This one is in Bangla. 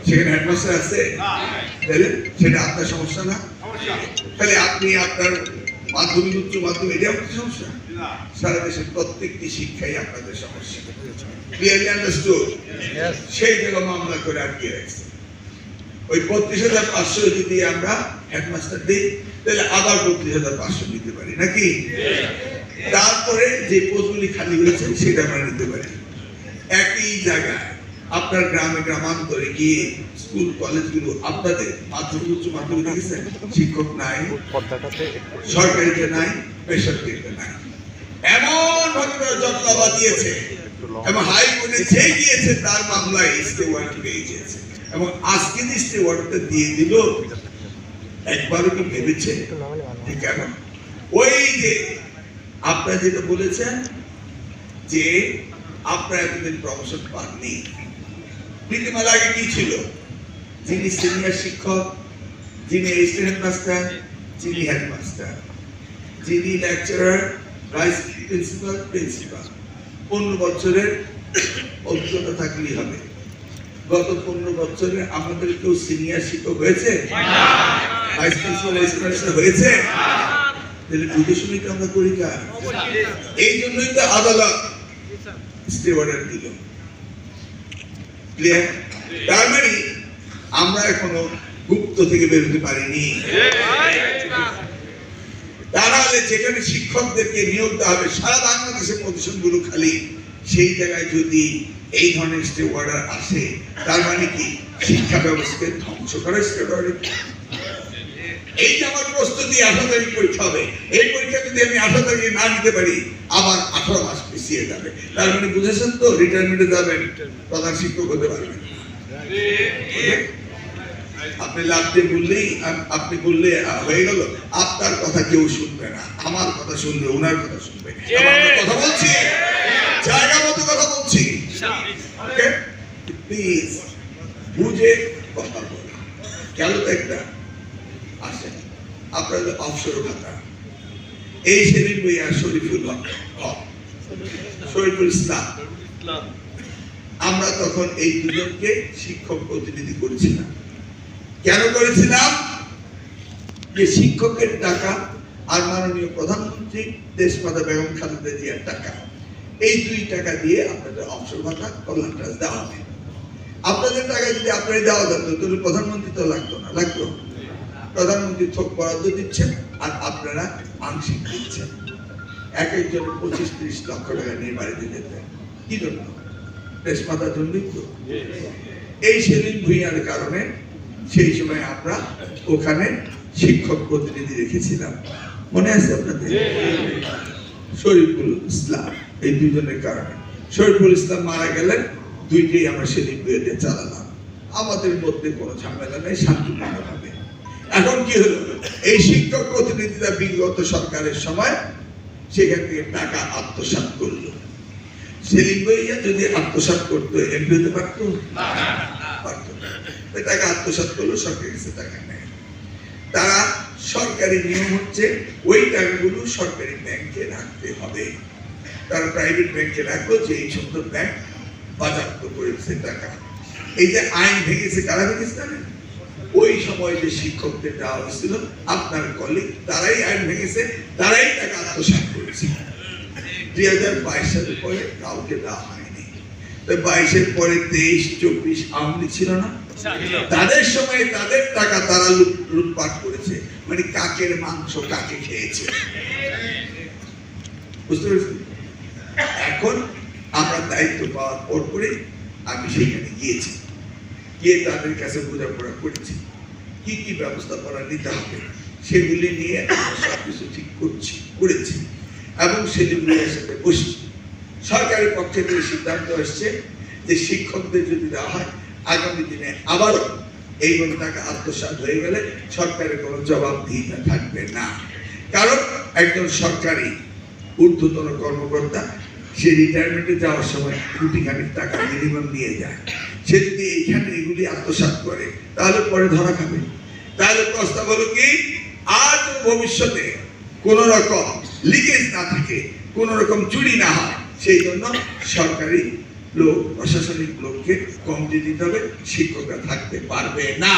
সেখানে হেডমাস্টার আছে, সেটা আপনার সমস্যা না? তাহলে আপনি আপনার মাধ্যমিক উচ্চ মাধ্যমিক এটা আপনার সমস্যা? সারা দেশের প্রত্যেকটি শিক্ষাই আপনাদের সমস্যা। Clearly understood? সেই জায়গা মামলা করে আটকে রাখছে। ওই ৩২,৫০০ যদি আমরা হেডমাস্টার দিই তাহলে আবার ৩২,৫০০ দিতে পারি নাকি? তারপরে যে পোস্টগুলি খালি হয়েছে সেটা আমরা নিতে পারি। একই জায়গায় আপনার গ্রামে গ্রামান্তরে গিয়ে স্কুল কলেজগুলো আপনাদের মাধ্যমিক উচ্চ মাধ্যমিক দেখেছেন, শিক্ষক নাই, সরকারিতে নাই, বেসরকারিতে নাই। এমন ভাবে জটলা বাঁধিয়েছে এবং হাইকোর্টে যে গিয়েছে তার মামলায় স্টে ওয়ারেন্ট পেয়ে গিয়েছে এবং আজকে যে স্টে ওয়ারেন্টটা দিয়ে দিল, একবারও কি ভেবেছে কেন? ওই যে আপনারা যেটা বলেছেন যে আপনারা এতদিন প্রমোশন পাননি, নীতিমালা আগে কি ছিল? যিনি সিনিয়র শিক্ষক, যিনি অ্যাসিস্ট্যান্ট হেডমাস্টার, যিনি হেডমাস্টার, যিনি লেকচারার, ভাইস প্রিন্সিপাল, প্রিন্সিপাল 15 বছরের অভিজ্ঞতা থাকলেই হবে। গত 15 বছরে আমাদের কেউ সিনিয়র শিক্ষক হয়েছে? ভাইস প্রিন্সিপাল, অ্যাসিস্ট্যান্ট হয়েছে? তাহলে বুঝে শুনে কি আমরা করি কাজ? এই জন্যই তো আদালত স্টে অর্ডার দিল। ক্লিয়ার? তার মানে আমরা এখনো গুপ্ত থেকে বেরোতে পারিনি। তাহলে যেখানে শিক্ষকদেরকে নিয়োগ দেওয়া হবে, সারা বাংলাদেশের প্রতিষ্ঠানগুলো খালি, সেই জায়গায় যদি এই ধরনের স্টে অর্ডার আসে, তার মানে কি শিক্ষা ব্যবস্থাকে ধ্বংস করার স্টে অর্ডার? এই যে আমার প্রস্তুতি 18 তারিখ পরীক্ষা হবে, এই পরীক্ষা যদি আমি 18 তারিখে না দিতে পারি আবার 18 মাস পিছিয়ে যাবে। তার মানে বুঝেছেন তো, রিটায়ারমেন্টে যাবেন, প্রধান শিক্ষক হতে পারবেন। আপনি লাভতে বললেই, আপনি বললে হয়ে গেল, আপনার কথা কেউ শুনবে না, আমার কথা শুনবে, ওনার কথা শুনবে। কথা বলছি, জায়গা মতো কথা বলছি, প্লিজ বুঝে কথা বল। কেন তো একটা আসেন আপনাদের অবসর ভাতা, এই সেদিন বইয়া শরীফুল হক, শরীফুল ইসলাম, আমরা তখন এই দুজনকে শিক্ষক প্রতিনিধি করেছিলাম। কেন করেছিলাম? যে শিক্ষকের টাকা আর মাননীয় প্রধানমন্ত্রী দেশমাতা বেগম খালেদা জিয়ার টাকা, এই 2 টাকা দিয়ে আপনাদের অবসর ভাতা, কল্যাণ ট্রাস্ট দেওয়া হবে। আপনাদের টাকা যদি আপনারা দেওয়া যেত তাহলে প্রধানমন্ত্রী তো লাগতো না, লাগতো? প্রধানমন্ত্রী থোক বরাদ্দ দিচ্ছেন আর আপনারা আংশিক দিচ্ছেন। এক একজনের 25-30 লক্ষ টাকা নিয়ে বাড়িতে যেতেন। কি জন্য? দেশমাতার জন্যই তো। এই সেলিম ভুঁইয়ার কারণে সেই সময় আমরা ওখানে শিক্ষক প্রতিনিধি রেখেছিলাম, মনে আছে আপনাদের? শরীফুল ইসলাম, এই দুজনের কারণে। শরীফুল ইসলাম মারা গেলেন, 2টেই আমরা সেলিম ভুঁইয়াতে চালালাম। আমাদের মধ্যে কোনো ঝামেলা নেই, শান্তিপূর্ণভাবে। এখন কি হলো? এই শিক্ষক প্রতিনিধিরা বিগত সরকারের সময় সেখান থেকে টাকা আত্মসাৎ করলো। সেলিম ভুঁইয়া যদি আত্মসাৎ করতো এমপি হতে পারতো? পারতো না। টাকা আত্মসাৎ করলো, সরকারের কাছে টাকা নেয়। তারা সরকারি নিয়ম হচ্ছে ওই টাকাগুলো সরকারি ব্যাংকে রাখতে হবে। তারা প্রাইভেট ব্যাংকে রাখলো, যে এই সমস্ত ব্যাংক বাজেয়াপ্ত করেছে টাকা। এই যে আইন ভেঙেছে, কারা ভেঙেছে জানেন? ওই সময় যে শিক্ষকদের দেওয়া হয়েছিল, আপনার কলিগ, তারাই আইন ভেঙেছে, তারাই টাকা আত্মসাৎ করেছে। 2022 সালের পরে কাউকে দেওয়া হয়নি। 22-এর পরে 23-24 আওয়ামী লীগ ছিল না, তাদের সময় তাদের টাকা তারা লুটপাট করেছে। মানে কাকের মাংস কাকে খেয়েছে, বুঝতে পেরেছেন? এখন আমরা দায়িত্ব পাওয়ার পর পরে আমি সেখানে গিয়েছি, গিয়ে তাদের কাছে বোঝাপড়া করেছি কি কি ব্যবস্থাপনা নিতে হবে, সেগুলি নিয়ে আমরা সবকিছু ঠিক করেছি এবং সেগুলির সাথে বসছি। সরকারের পক্ষে থেকে সিদ্ধান্ত আসছে যে শিক্ষকদের যদি দেওয়া হয়, আগামী দিনে আবারও এইভাবে টাকা আত্মসাৎ হয়ে গেলে সরকারের কোনো জবাবদিহিতা থাকবে না। কারণ একজন সরকারি ঊর্ধ্বতন কর্মকর্তা সে রিটায়ারমেন্টে যাওয়ার সময় কোটিখানিক টাকা মিনিমাম নিয়ে যায়। সে যদি এইখানে এগুলি আত্মসাৎ করে তাহলে পরে ধরা খাবে। তাহলে প্রস্তাব হলো কি, আজ ভবিষ্যতে কোন রকম লিকেজ না থাকে, কোন রকম চুরি না হয়, সেই জন্য সরকারি লোক, প্রশাসনিক লোককে কমিটি দিতে হবে, শিক্ষকরা থাকতে পারবে না।